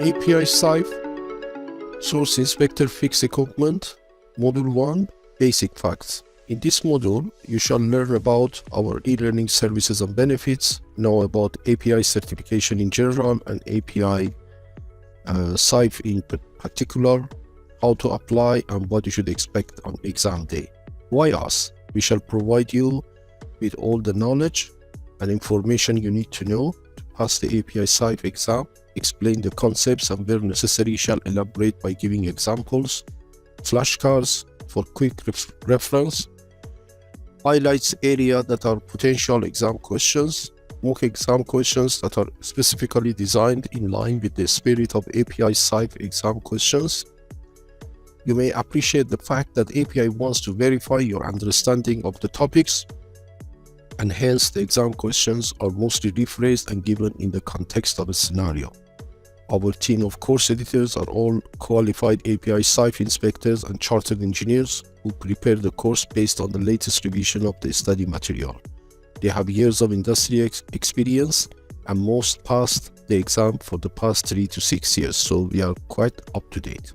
API SIFE, Source Inspector Fixed Equipment, Module 1, Basic Facts. In this module, you shall learn about our e-learning services and benefits, know about API certification in general and API SIFE in particular, how to apply and what you should expect on exam day. Why us? We shall provide you with all the knowledge and information you need to know to pass the API SIFE exam, explain the concepts, and where necessary shall elaborate by giving examples, flashcards for quick reference, highlights area that are potential exam questions, mock exam questions that are specifically designed in line with the spirit of API SIFE exam questions. You may appreciate the fact that API wants to verify your understanding of the topics, and hence the exam questions are mostly rephrased and given in the context of a scenario. Our team of course editors are all qualified API SIFE inspectors and chartered engineers who prepare the course based on the latest revision of the study material. They have years of industry experience and most passed the exam for the past 3 to 6 years, so we are quite up to date.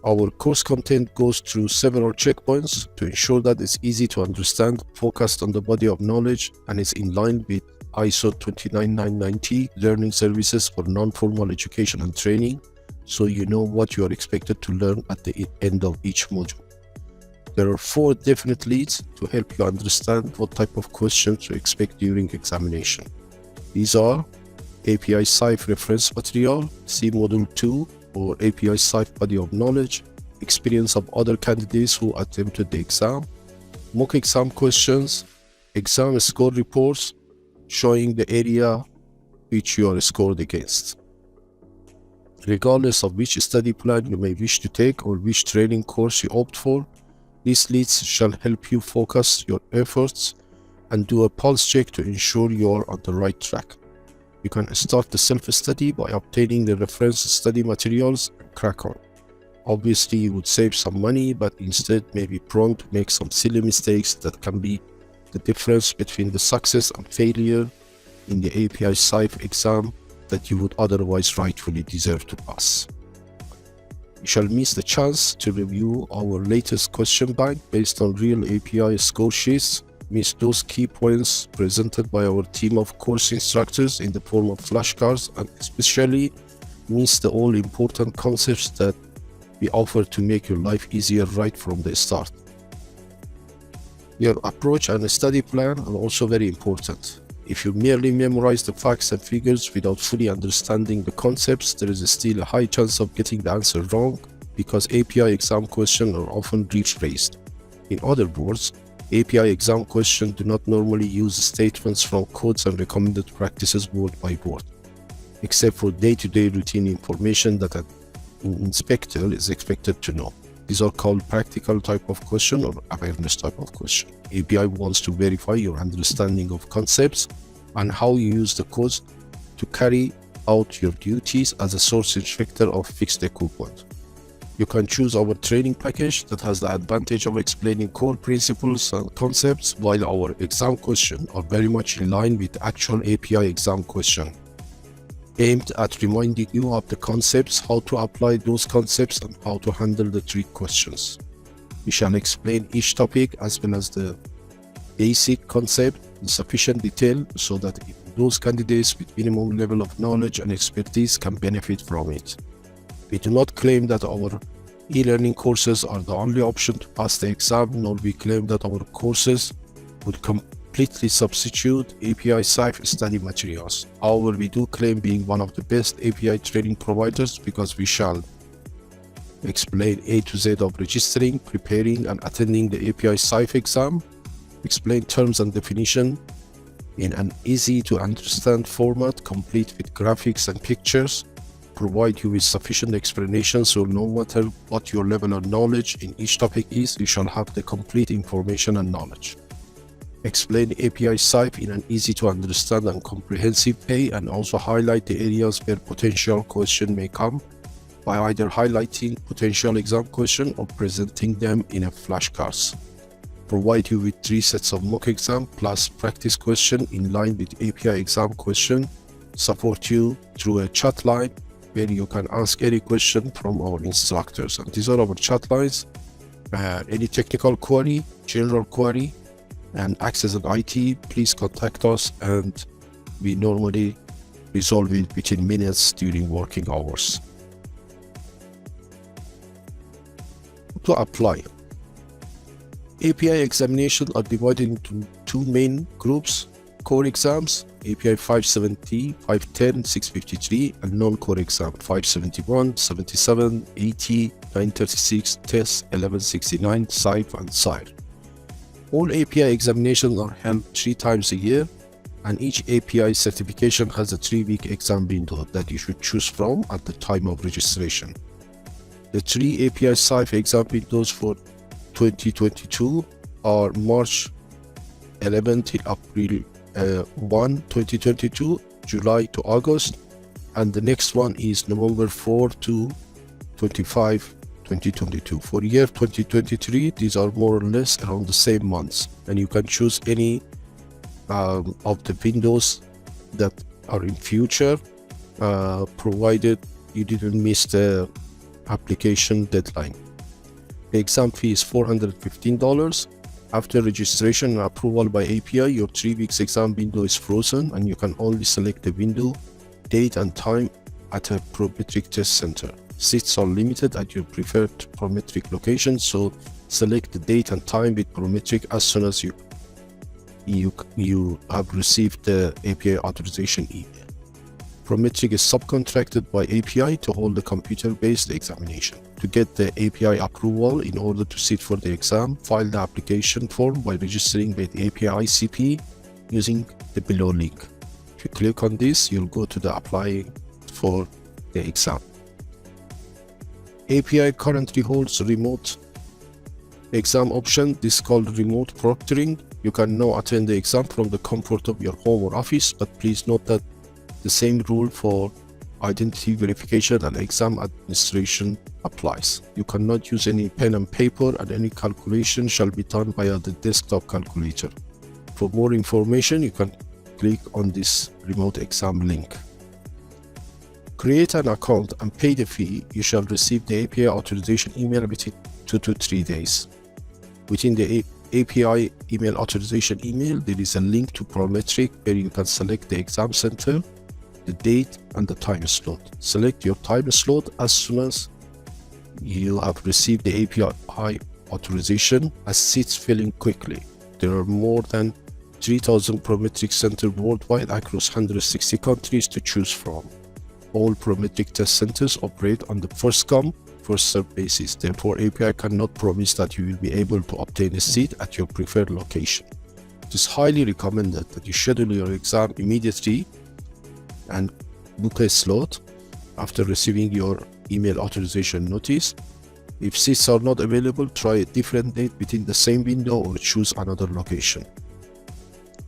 Our course content goes through several checkpoints to ensure that it's easy to understand, focused on the body of knowledge, and is in line with ISO 29990 learning services for non-formal education and training, so you know what you are expected to learn at the end of each module. There are 4 definite leads to help you understand what type of questions to expect during examination. These are API SIFE reference material, see Module 2, or API SIFE body of knowledge, experience of other candidates who attempted the exam, mock exam questions, exam score reports showing the area which you are scored against. Regardless of which study plan you may wish to take or which training course you opt for, these leads shall help you focus your efforts and do a pulse check to ensure you are on the right track. You can start the self-study by obtaining the reference study materials and crack on. Obviously, you would save some money, but instead may be prone to make some silly mistakes that can be the difference between the success and failure in the API SIFE exam that you would otherwise rightfully deserve to pass. You shall miss the chance to review our latest question bank based on real API score sheets, miss those key points presented by our team of course instructors in the form of flashcards, and especially miss the all-important concepts that we offer to make your life easier right from the start. Your approach and study plan are also very important. If you merely memorize the facts and figures without fully understanding the concepts, there is still a high chance of getting the answer wrong because API exam questions are often rephrased. In other words, API exam questions do not normally use statements from codes and recommended practices word by word, except for day-to-day routine information that an inspector is expected to know. These are called practical type of question or awareness type of question. API wants to verify your understanding of concepts and how you use the codes to carry out your duties as a source inspector of fixed equipment. You can choose our training package that has the advantage of explaining core principles and concepts, while our exam questions are very much in line with the actual API exam question, aimed at reminding you of the concepts, how to apply those concepts, and how to handle the trick questions. We shall explain each topic as well as the basic concept in sufficient detail so that those candidates with minimum level of knowledge and expertise can benefit from it. We do not claim that our e-learning courses are the only option to pass the exam, nor we claim that our courses would completely substitute API SIFE study materials. However, we do claim being one of the best API training providers because we shall explain A to Z of registering, preparing, and attending the API SIFE exam, explain terms and definition in an easy to understand format complete with graphics and pictures, provide you with sufficient explanation so no matter what your level of knowledge in each topic is, you shall have the complete information and knowledge. Explain API SIFE in an easy to understand and comprehensive way, and also highlight the areas where potential question may come by either highlighting potential exam question or presenting them in a flashcards. Provide you with 3 sets of mock exam plus practice question in line with API exam question, support you through a chat line, where you can ask any question from our instructors. And these are our chat lines. Any technical query, general query, and access and IT, please contact us, and we normally resolve it within minutes during working hours. To apply, API examinations are divided into two main groups: core exams, API 570, 510, 653, and non-core exam 571, 77, 80, 936, TESS, 1169, SIFE, and SIFE. All API examinations are held 3 times a year, and each API certification has a 3-week exam window that you should choose from at the time of registration. The 3 API SIFE exam windows for 2022 are March 11 till April 1, 2022, July to August, and the next one is November 4 to 25, 2022. For year 2023, these are more or less around the same months, and you can choose any of the windows that are in future, provided you didn't miss the application deadline. The exam fee is $415. After registration and approval by API, your 3 weeks exam window is frozen, and you can only select the window, date, and time at a Prometric test center. Seats are limited at your preferred Prometric location, so select the date and time with Prometric as soon as you have received the API authorization email. Prometric is subcontracted by API to hold the computer-based examination. To get the API approval in order to sit for the exam, file the application form by registering with API ICP using the below link. If you click on this, you'll go to the applying for the exam. API currently holds remote exam option. This is called remote proctoring. You can now attend the exam from the comfort of your home or office, but please note that the same rule for identity verification and exam administration applies. You cannot use any pen and paper, and any calculation shall be done via the desktop calculator. For more information, you can click on this remote exam link. Create an account and pay the fee. You shall receive the API authorization email within 2 to 3 days. Within the API email authorization email, there is a link to Prometric where you can select the exam center, the date, and the time slot. Select your time slot as soon as you have received the API authorization, as seats fill in quickly. There are more than 3,000 Prometric centers worldwide across 160 countries to choose from. All Prometric test centers operate on the first come, first served basis. Therefore, API cannot promise that you will be able to obtain a seat at your preferred location. It is highly recommended that you schedule your exam immediately and book a slot after receiving your email authorization notice. If seats are not available, try a different date within the same window or choose another location.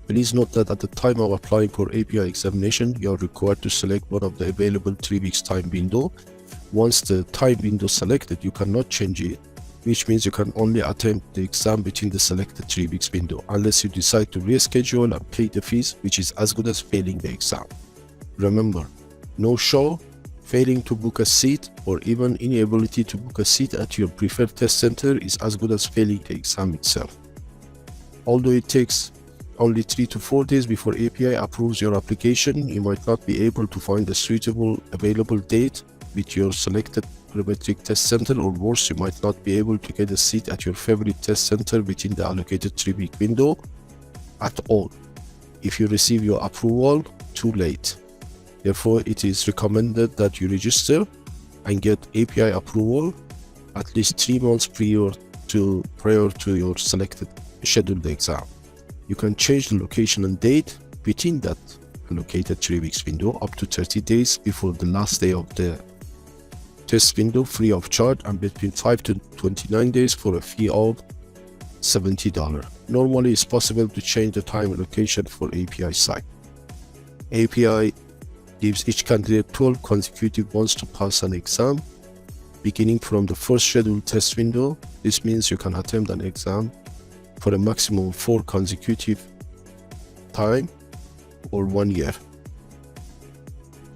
Please note that at the time of applying for API examination, you are required to select one of the available 3 weeks time window. Once the time window selected, you cannot change it, which means you can only attempt the exam within the selected 3 weeks window, unless you decide to reschedule and pay the fees, which is as good as failing the exam. Remember, no show, failing to book a seat, or even inability to book a seat at your preferred test center is as good as failing the exam itself. Although it takes only 3 to 4 days before API approves your application, you might not be able to find a suitable available date with your selected Prometric test center, or worse, you might not be able to get a seat at your favorite test center within the allocated 3-week window at all. If you receive your approval too late. Therefore, it is recommended that you register and get API approval at least 3 months prior to your selected scheduled exam. You can change the location and date within that allocated 3 weeks window up to 30 days before the last day of the test window, free of charge, and between 5 to 29 days for a fee of $70. Normally, it's possible to change the time and location for API site. API gives each candidate 12 consecutive months to pass an exam, beginning from the first scheduled test window. This means you can attempt an exam for a maximum of 4 consecutive time or 1 year.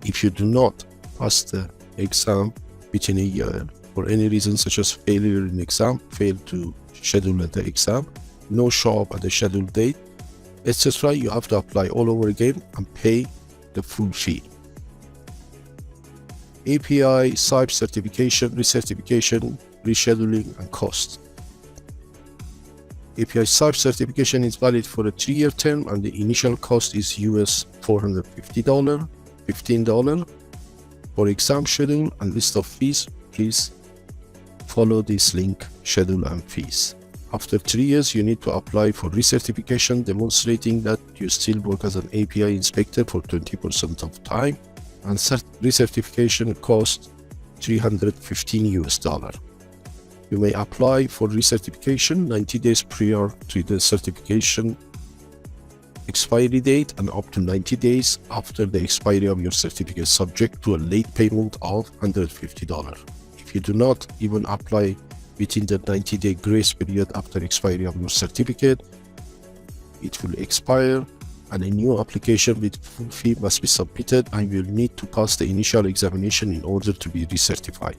If you do not pass the exam within a year for any reason such as failure in exam, fail to schedule at the exam, no show up at the scheduled date, etc., you have to apply all over again and pay the full fee. API, SIFE certification, recertification, rescheduling, and cost. API SIFE certification is valid for a 3-year term and the initial cost is US $450, $15. For exam schedule and list of fees, please follow this link, schedule and fees. After 3 years, you need to apply for recertification, demonstrating that you still work as an API inspector for 20% of time, and recertification costs $315. You may apply for recertification 90 days prior to the certification expiry date and up to 90 days after the expiry of your certificate, subject to a late payment of $150. If you do not even apply within the 90-day grace period after expiry of your certificate, it will expire and a new application with full fee must be submitted, and you will need to pass the initial examination in order to be recertified.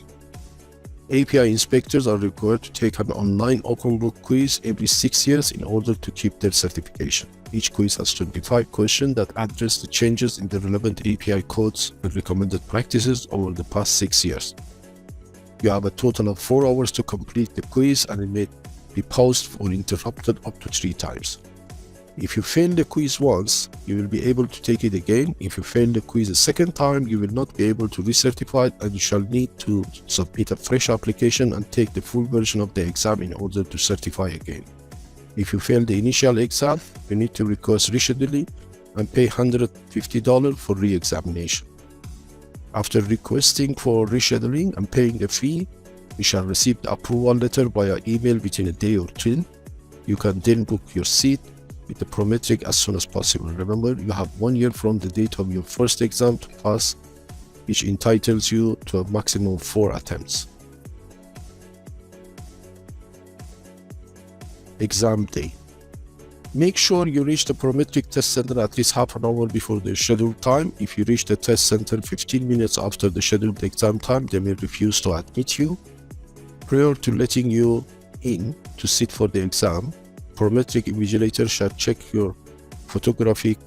API inspectors are required to take an online open book quiz every 6 years in order to keep their certification. Each quiz has 25 questions that address the changes in the relevant API codes and recommended practices over the past 6 years. You have a total of 4 hours to complete the quiz, and it may be paused or interrupted up to 3 times. If you fail the quiz once, you will be able to take it again. If you fail the quiz a second time, you will not be able to recertify, and you shall need to submit a fresh application and take the full version of the exam in order to certify again. If you fail the initial exam, you need to request rescheduling and pay $150 for re-examination. After requesting for rescheduling and paying the fee, you shall receive the approval letter via email within a day or 2. You can then book your seat with the Prometric as soon as possible. Remember, you have 1 year from the date of your first exam to pass, which entitles you to a maximum of 4 attempts. Exam day. Make sure you reach the Prometric test center at least half an hour before the scheduled time. If you reach the test center 15 minutes after the scheduled exam time, they may refuse to admit you. Prior to letting you in to sit for the exam, Prometric invigilator shall check your photographic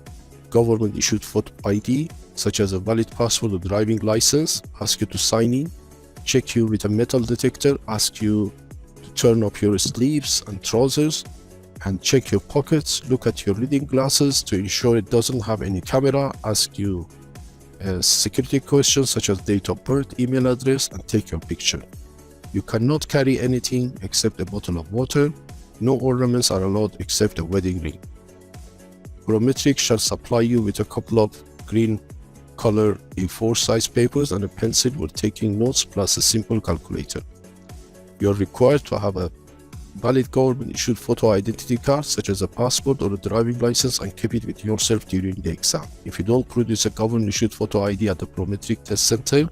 government issued photo ID, such as a valid passport or driving license, ask you to sign in, check you with a metal detector, ask you to turn up your sleeves and trousers, and check your pockets, look at your reading glasses to ensure it doesn't have any camera, ask you security questions such as date of birth, email address, and take your picture. You cannot carry anything except a bottle of water. No ornaments are allowed except a wedding ring. Prometric shall supply you with a couple of green color A4 size papers and a pencil for taking notes, plus a simple calculator. You are required to have a valid government issued photo identity card such as a passport or a driving license and keep it with yourself during the exam. If you don't produce a government issued photo ID at the Prometric test center, you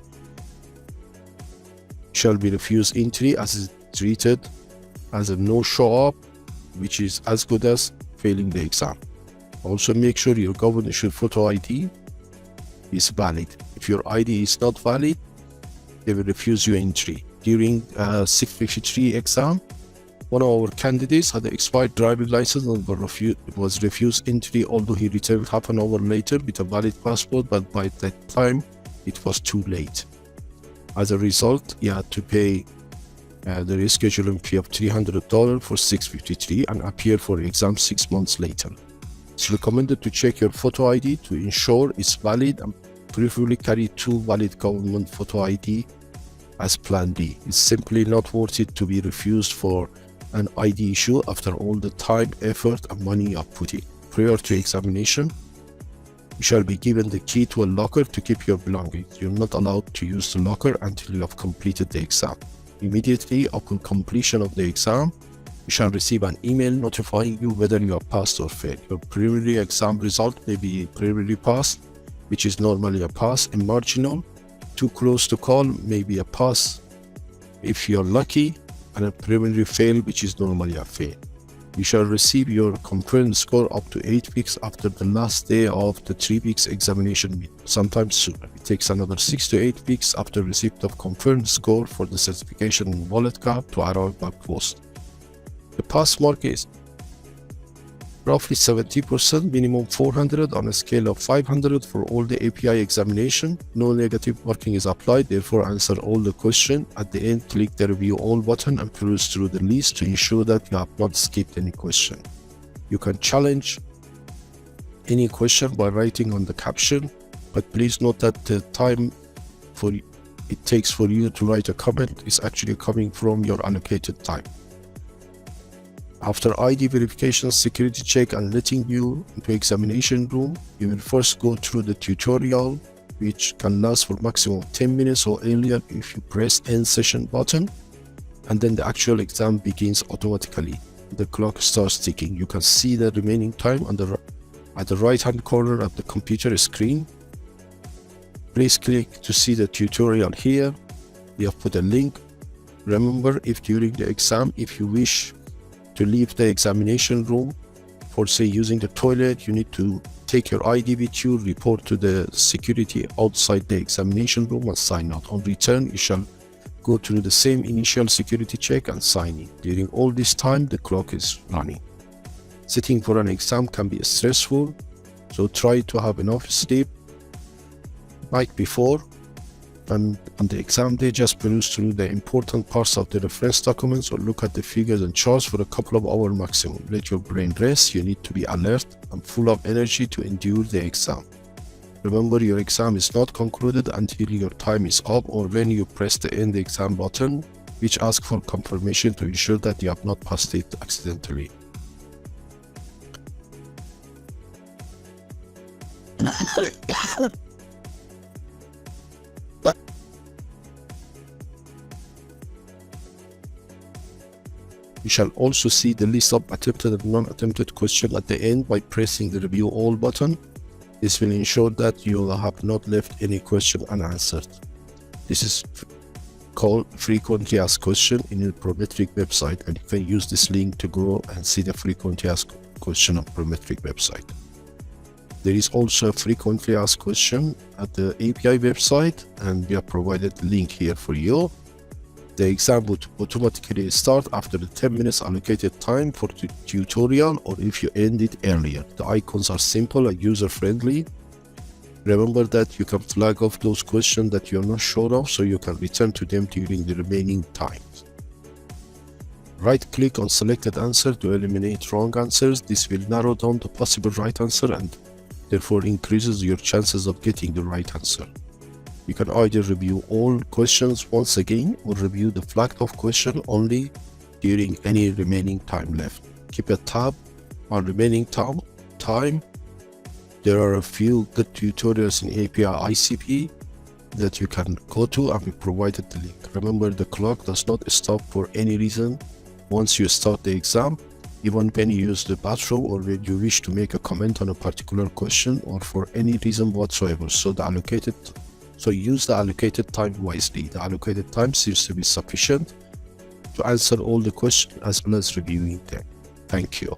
shall be refused entry, as is treated as a no show up, which is as good as failing the exam. Also, make sure your government issued photo ID is valid. If your ID is not valid, they will refuse you entry. During 653 exam, one of our candidates had an expired driving license and was refused entry, although he returned half an hour later with a valid passport, but by that time it was too late. As a result, he had to pay the rescheduling fee of $300 for 653 and appear for exam 6 months later. It's recommended to check your photo ID to ensure it's valid, and preferably carry 2 valid government photo ID as plan B. It's simply not worth it to be refused for an ID issue after all the time, effort, and money you have put in. Prior to examination, you shall be given the key to a locker to keep your belongings. You're not allowed to use the locker until you have completed the exam. Immediately upon completion of the exam, you shall receive an email notifying you whether you have passed or failed. Your preliminary exam result may be preliminary pass, which is normally a pass, and marginal, too close to call, may be a pass if you're lucky, and a preliminary fail, which is normally a fail. You shall receive your confirmed score up to 8 weeks after the last day of the 3 weeks examination meeting, sometimes sooner. It takes another 6 to 8 weeks after receipt of confirmed score for the certification wallet card to arrive by post. The pass mark is roughly 70%, minimum 400 on a scale of 500 for all the API examination. No negative marking is applied, therefore answer all the questions. At the end, click the review all button and peruse through the list to ensure that you have not skipped any question. You can challenge any question by writing on the caption, but please note that the time it takes for you to write a comment is actually coming from your allocated time. After ID verification, security check, and letting you into examination room, you will first go through the tutorial, which can last for maximum 10 minutes or earlier if you press end session button, and then the actual exam begins automatically. The clock starts ticking. You can see the remaining time at the right hand corner of the computer screen. Please click to see the tutorial here. We have put a link. Remember, if during the exam, if you wish to leave the examination room for say using the toilet, you need to take your ID with you, report to the security outside the examination room and sign out. On return, you shall go through the same initial security check and sign in. During all this time, the clock is running. Sitting for an exam can be stressful, so try to have enough sleep night before, and on the exam day, just peruse through the important parts of the reference documents or look at the figures and charts for a couple of hours maximum. Let your brain rest. You need to be alert and full of energy to endure the exam. Remember, your exam is not concluded until your time is up or when you press the end exam button, which asks for confirmation to ensure that you have not passed it accidentally. You shall also see the list of attempted and non-attempted questions at the end by pressing the review all button. This will ensure that you have not left any question unanswered. This is called frequently asked question in the Prometric website, and you can use this link to go and see the frequently asked question on Prometric website. There is also a frequently asked question at the API website, and we have provided the link here for you. The exam would automatically start after the 10 minutes allocated time for the tutorial, or if you end it earlier. The icons are simple and user-friendly. Remember that you can flag off those questions that you're not sure of, so you can return to them during the remaining time. Right-click on selected answer to eliminate wrong answers. This will narrow down the possible right answer and therefore increases your chances of getting the right answer. You can either review all questions once again or review the flagged off question only during any remaining time left. Keep a tab on remaining time. There are a few good tutorials in API ICP that you can go to, and we provided the link. Remember, the clock does not stop for any reason once you start the exam, even when you use the bathroom or when you wish to make a comment on a particular question or for any reason whatsoever. So use the allocated time wisely. The allocated time seems to be sufficient to answer all the questions as well as reviewing them. Thank you.